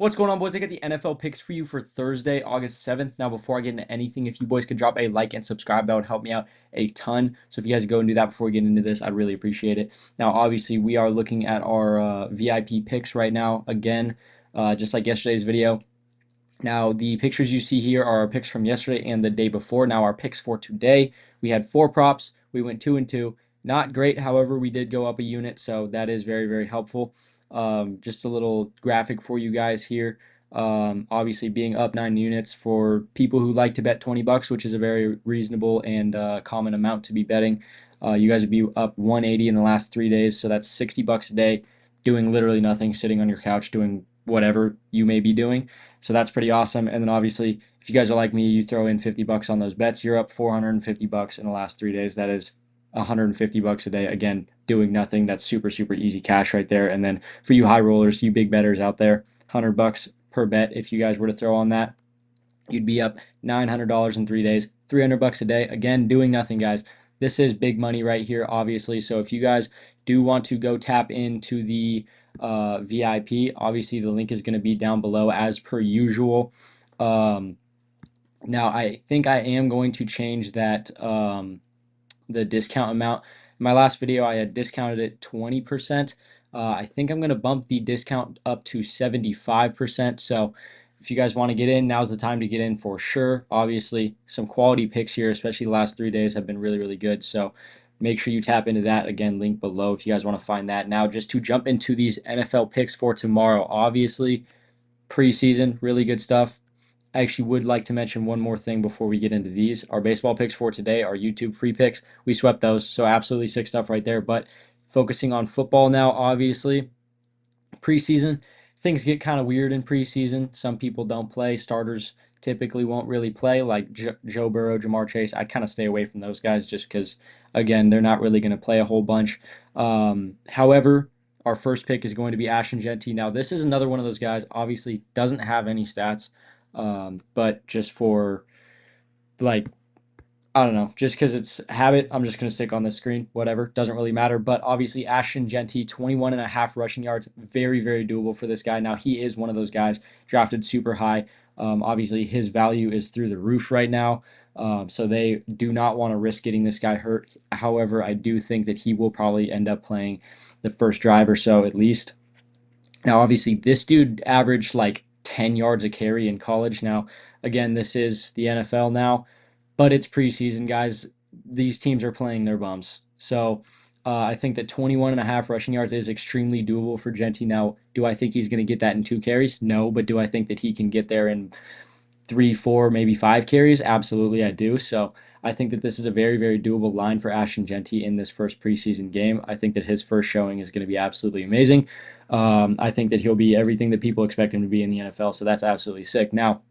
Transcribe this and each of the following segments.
What's going on, boys? I got the NFL picks for you for Thursday, August 7th. Now, before I get into anything, if you boys could drop a like and subscribe, that would help me out a ton. So if you guys go and do that before we get into this, I'd really appreciate it. Now, obviously, we are looking at our VIP picks right now, again, just like yesterday's video. Now, the pictures you see here are our picks from yesterday and the day before. Now, our picks for today, we had 4 props. We went 2 and 2. Not great, however, we did go up a unit, so that is very, very helpful. Just a little graphic for you guys here. Obviously, being up 9 units for people who like to bet 20 bucks, which is a very reasonable and common amount to be betting. You guys would be up 180 in the last 3 days, so that's 60 bucks a day, doing literally nothing, sitting on your couch, doing whatever you may be doing. So that's pretty awesome. And then obviously, if you guys are like me, you throw in 50 bucks on those bets, you're up 450 bucks in the last 3 days. That is 150 bucks a day. Again, doing nothing. That's super, super easy cash right there. And then for you high rollers, you big betters out there, 100 bucks per bet. If you guys were to throw on that, you'd be up $900 in 3 days, 300 bucks a day. Again, doing nothing, guys. This is big money right here, obviously. So if you guys do want to go tap into the VIP, obviously the link is going to be down below as per usual. Now, I think I am going to change that the discount amount. In my last video, I had discounted it 20%. I think I'm going to bump the discount up to 75%. So if you guys want to get in, now's the time to get in for sure. Obviously, some quality picks here, especially the last 3 days, have been really, really good. So make sure you tap into that. Again, link below if you guys want to find that. Now, just to jump into these NFL picks for tomorrow, obviously, preseason, really good stuff. I actually would like to mention one more thing before we get into these. Our baseball picks for today, our YouTube free picks, we swept those. So absolutely sick stuff right there. But focusing on football now, obviously, preseason, things get kind of weird in preseason. Some people don't play. Starters typically won't really play, like Joe Burrow, Jamar Chase. I'd kind of stay away from those guys just because, again, they're not really going to play a whole bunch. However, our first pick is going to be Ashton Genty. Now, this is another one of those guys, obviously doesn't have any stats, but just for, like, I don't know, just because it's habit, I'm just going to stick on this screen. Whatever, doesn't really matter. But obviously, Ashton Genty, 21 and a half rushing yards, very, very doable for this guy. Now, he is one of those guys drafted super high. Obviously, his value is through the roof right now. So they do not want to risk getting this guy hurt. However, I do think that he will probably end up playing the first drive or so at least. Now, obviously, this dude averaged like 10 yards a carry in college. Now, again, this is the NFL now, but it's preseason, guys. These teams are playing their bums. So I think that 21 and a half rushing yards is extremely doable for Genty. Now, do I think he's going to get that in 2 carries? No, but do I think that he can get there in 3, 4, maybe 5 carries? Absolutely, I do. So I think that this is a very, very doable line for Ashton Genty in this first preseason game. I think that his first showing is going to be absolutely amazing. I think that he'll be everything that people expect him to be in the NFL, so that's absolutely sick. Now,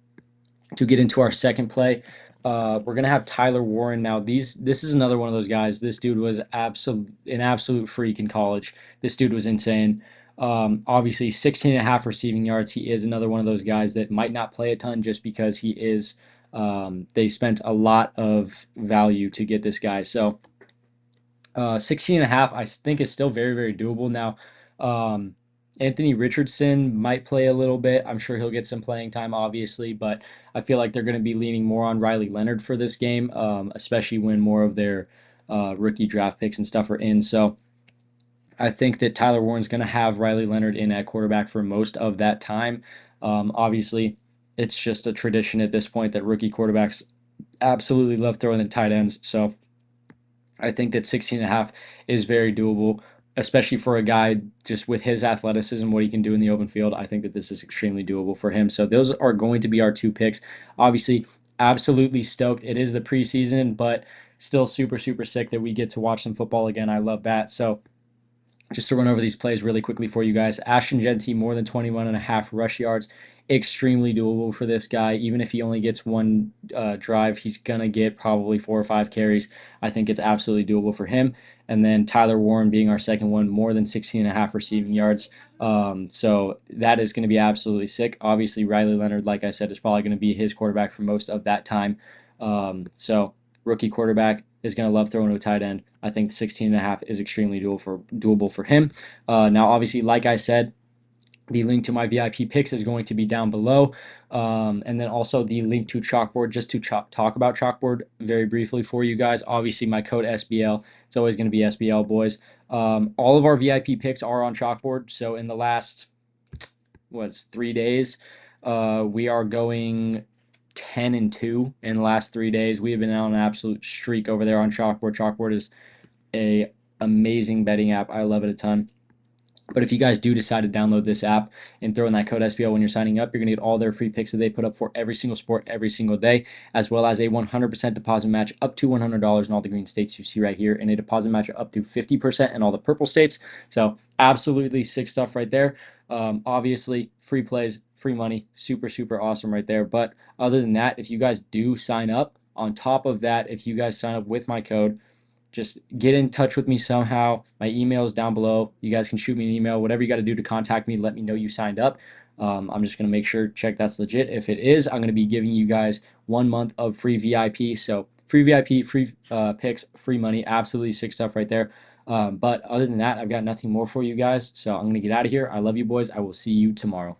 to get into our second play, we're gonna have Tyler Warren. Now, this is another one of those guys. This dude was an absolute freak in college. This dude was insane. Obviously, 16 and a half receiving yards. He is another one of those guys that might not play a ton just because he is. They spent a lot of value to get this guy. So 16 and a half, I think, is still very, very doable. Now, Anthony Richardson might play a little bit. I'm sure he'll get some playing time, obviously, but I feel like they're going to be leaning more on Riley Leonard for this game, especially when more of their rookie draft picks and stuff are in. So I think that Tyler Warren's going to have Riley Leonard in at quarterback for most of that time. Obviously, it's just a tradition at this point that rookie quarterbacks absolutely love throwing the tight ends. So I think that 16 and a half is very doable, especially for a guy just with his athleticism, what he can do in the open field. I think that this is extremely doable for him. So those are going to be our 2 picks. Obviously, absolutely stoked. It is the preseason, but still super, super sick that we get to watch some football again. I love that. So just to run over these plays really quickly for you guys. Ashton Genty, more than 21 and a half rush yards. Extremely doable for this guy. Even if he only gets one drive, he's going to get probably 4 or 5 carries. I think it's absolutely doable for him. And then Tyler Warren being our second one, more than 16 and a half receiving yards. So that is going to be absolutely sick. Obviously, Riley Leonard, like I said, is probably going to be his quarterback for most of that time. So rookie quarterback is going to love throwing to a tight end. I think 16 and a half is extremely doable for him. Now, obviously, like I said, The link to my VIP picks is going to be down below. And then also the link to Chalkboard, just to talk about Chalkboard very briefly for you guys. Obviously, my code SBL, it's always going to be SBL, boys. All of our VIP picks are on Chalkboard. So in the last, 3 days, we are going 10-2 in the last 3 days. We have been on an absolute streak over there on Chalkboard. Chalkboard is a amazing betting app. I love it a ton. But if you guys do decide to download this app and throw in that code SBL when you're signing up, you're going to get all their free picks that they put up for every single sport every single day, as well as a 100% deposit match up to $100 in all the green states you see right here, and a deposit match up to 50% in all the purple states. So absolutely sick stuff right there. Obviously, free plays, free money, super, super awesome right there. But other than that, if you guys do sign up, on top of that, if you guys sign up with my code, just get in touch with me somehow. My email is down below. You guys can shoot me an email. Whatever you got to do to contact me, let me know you signed up. I'm just going to make sure, check that's legit. If it is, I'm going to be giving you guys 1 month of free VIP. So free VIP, free picks, free money. Absolutely sick stuff right there. But other than that, I've got nothing more for you guys. So I'm going to get out of here. I love you, boys. I will see you tomorrow.